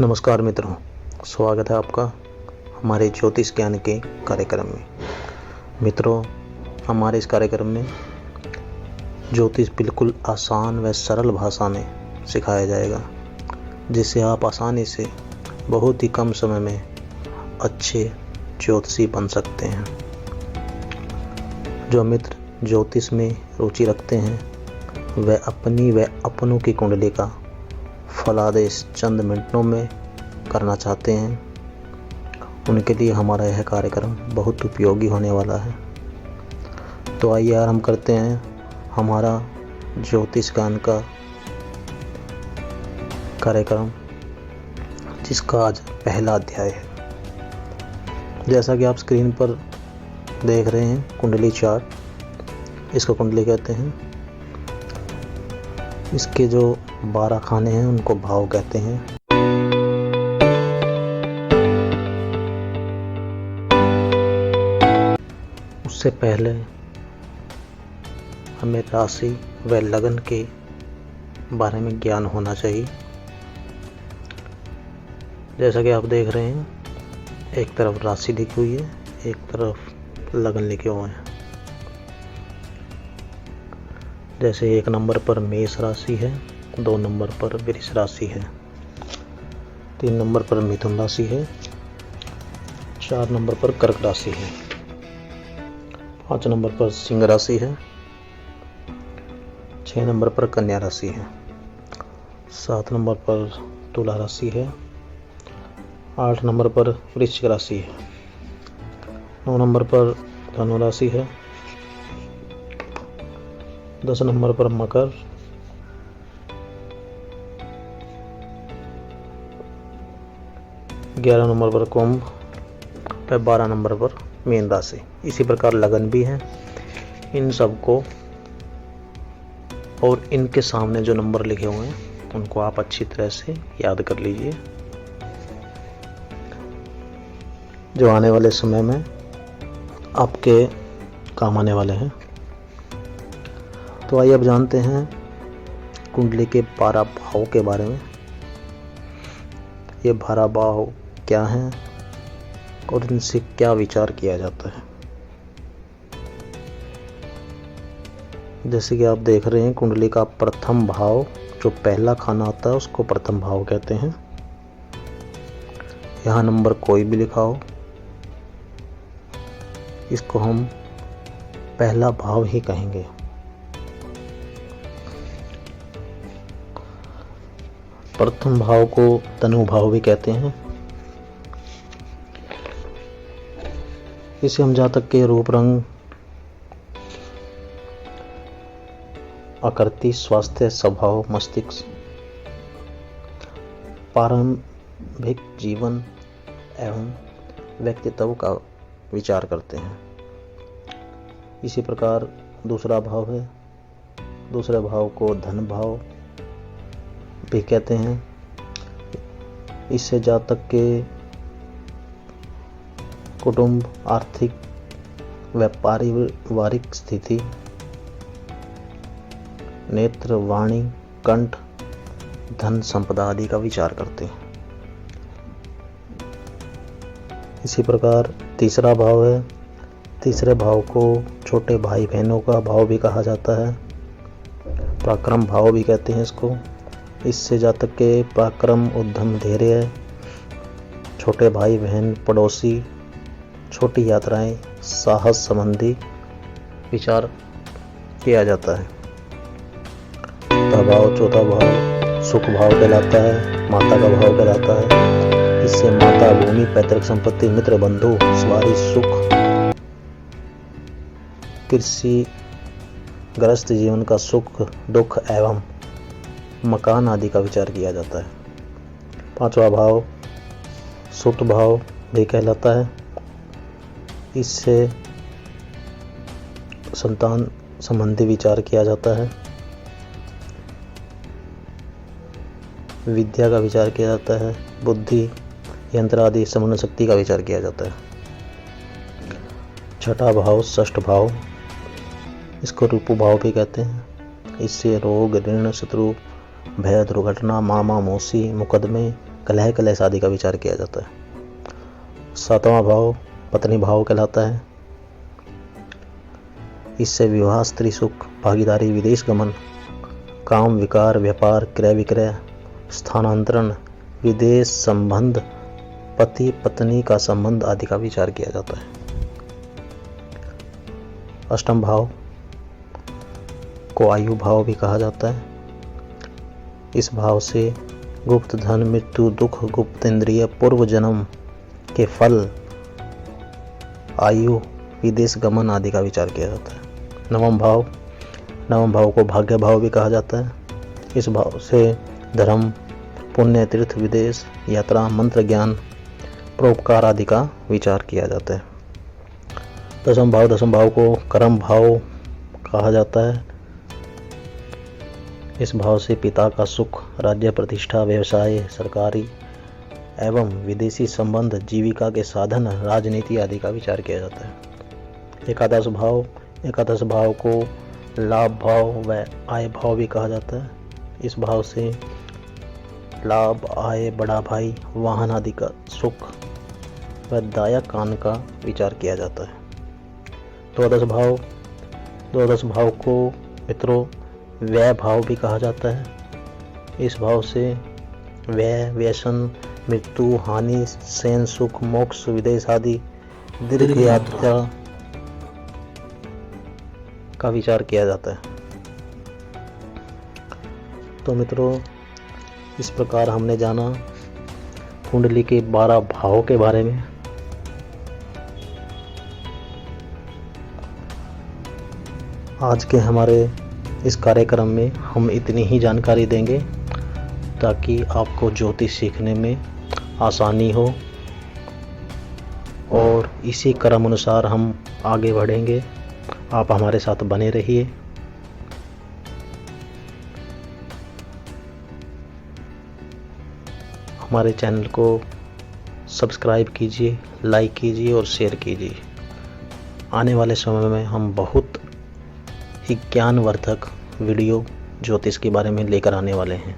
नमस्कार मित्रों, स्वागत है आपका हमारे ज्योतिष ज्ञान के कार्यक्रम में। मित्रों, हमारे इस कार्यक्रम में ज्योतिष बिल्कुल आसान व सरल भाषा में सिखाया जाएगा, जिससे आप आसानी से बहुत ही कम समय में अच्छे ज्योतिषी बन सकते हैं। जो मित्र ज्योतिष में रुचि रखते हैं वह अपनी व अपनों की कुंडली का फलादेश चंद मिनटों में करना चाहते हैं, उनके लिए हमारा यह कार्यक्रम बहुत उपयोगी होने वाला है। तो आइए आरंभ करते हैं हमारा ज्योतिष ज्ञान का कार्यक्रम, जिसका आज पहला अध्याय है। जैसा कि आप स्क्रीन पर देख रहे हैं, कुंडली चार्ट, इसको कुंडली कहते हैं। इसके जो 12 खाने हैं उनको भाव कहते हैं। उससे पहले हमें राशि व लगन के बारे में ज्ञान होना चाहिए। जैसा कि आप देख रहे हैं, एक तरफ राशि लिखी हुई है, एक तरफ लगन लिखे हुए हैं। जैसे 1 नंबर पर मेष राशि है, 2 नंबर पर वृष राशि है, 3 नंबर पर मिथुन राशि है, 4 नंबर पर कर्क राशि है, 5 नंबर पर सिंह राशि है, 6 नंबर पर कन्या राशि है, 7 नंबर पर तुला राशि है, 8 नंबर पर वृश्चिक राशि है, 9 नंबर पर धनु राशि है, 10 नंबर पर मकर, 11 नंबर पर कुंभ व 12 नंबर पर मीन राशि। इसी प्रकार लगन भी है। इन सबको और इनके सामने जो नंबर लिखे हुए हैं उनको आप अच्छी तरह से याद कर लीजिए, जो आने वाले समय में आपके काम आने वाले हैं। तो आइए अब जानते हैं कुंडली के 12 भाव के बारे में। ये 12 भाव क्या हैं और इनसे क्या विचार किया जाता है। जैसे कि आप देख रहे हैं, कुंडली का प्रथम भाव, जो पहला खाना होता है, उसको प्रथम भाव कहते हैं। यहाँ नंबर कोई भी लिखा हो, इसको हम पहला भाव ही कहेंगे। प्रथम भाव को तनु भाव भी कहते हैं। इसे हम जातक के रूप, रंग, आकृति, स्वास्थ्य, स्वभाव, मस्तिष्क, प्रारंभिक जीवन एवं व्यक्तित्व का विचार करते हैं। इसी प्रकार दूसरा भाव है। दूसरे भाव को धन भाव भी कहते हैं। इससे जातक के कुटुंब, आर्थिक व पारिवारिक स्थिति, नेत्र, वाणी, कंठ, धन, संपदा आदि का विचार करते हैं। इसी प्रकार तीसरा भाव है। तीसरे भाव को छोटे भाई बहनों का भाव भी कहा जाता है। पराक्रम भाव भी कहते हैं इसको। इससे जातक के पराक्रम, उद्यम, धैर्य, छोटे भाई बहन, पड़ोसी, छोटी यात्राएं, साहस संबंधी विचार किया जाता है। चौथा भाव सुख भाव कहलाता है, माता का भाव कहलाता है। इससे माता, भूमि, पैतृक संपत्ति, मित्र, बंधु, सवारी, सुख, कृषि, ग्रस्त जीवन का सुख, दुख एवं मकान आदि का विचार किया जाता है। 5वां भाव सुत भाव भी कहलाता है। इससे संतान संबंधी विचार किया जाता है, विद्या का विचार किया जाता है, बुद्धि, यंत्र आदि समन्वय शक्ति का विचार किया जाता है। 6ठा भाव षष्ठ भाव, इसको रूपु भाव भी कहते हैं। इससे रोग, ऋण, शत्रु, भय, दुर्घटना, मामा, मौसी, मुकदमे, कलह कलेश आदि का विचार किया जाता है। 7वां भाव पत्नी भाव कहलाता है। इससे विवाह, स्त्री सुख, भागीदारी, विदेश गमन, काम, विकार, व्यापार, क्रय विक्रय, स्थानांतरण, विदेश संबंध, पति पत्नी का संबंध आदि का विचार किया जाता है। 8वां भाव को आयु भाव भी कहा जाता है। इस भाव से गुप्त धन, मृत्यु, दुख, गुप्त इंद्रिय, पूर्व जन्म के फल, आयु, विदेश गमन आदि का विचार किया जाता है। 9वां भाव को भाग्य भाव भी कहा जाता है। इस भाव से धर्म, पुण्य, तीर्थ, विदेश यात्रा, मंत्र ज्ञान, परोपकार आदि का विचार किया जाता है। 10वां भाव को कर्म भाव कहा जाता है। इस भाव से पिता का सुख, राज्य प्रतिष्ठा, व्यवसाय, सरकारी एवं विदेशी संबंध, जीविका के साधन, राजनीति आदि का विचार किया जाता है। 11वां भाव को लाभ भाव व आय भाव भी कहा जाता है। इस भाव से लाभ, आय, बड़ा भाई, वाहन आदि का सुख व दायक कान का विचार किया जाता है। 12वां भाव को मित्रों व्यय भाव भी कहा जाता है। इस भाव से व्यय, व्यसन, मृत्यु, हानि, शयन सुख, मोक्ष, विदेश आदि दीर्घ यात्रा का विचार किया जाता है। तो मित्रों, इस प्रकार हमने जाना कुंडली के 12 भावों के बारे में। आज के हमारे इस कार्यक्रम में हम इतनी ही जानकारी देंगे ताकि आपको ज्योतिष सीखने में आसानी हो और इसी क्रम अनुसार हम आगे बढ़ेंगे। आप हमारे साथ बने रहिए। हमारे चैनल को सब्सक्राइब कीजिए, लाइक कीजिए और शेयर कीजिए। आने वाले समय में हम बहुत ही ज्ञानवर्धक वीडियो ज्योतिष के बारे में लेकर आने वाले हैं।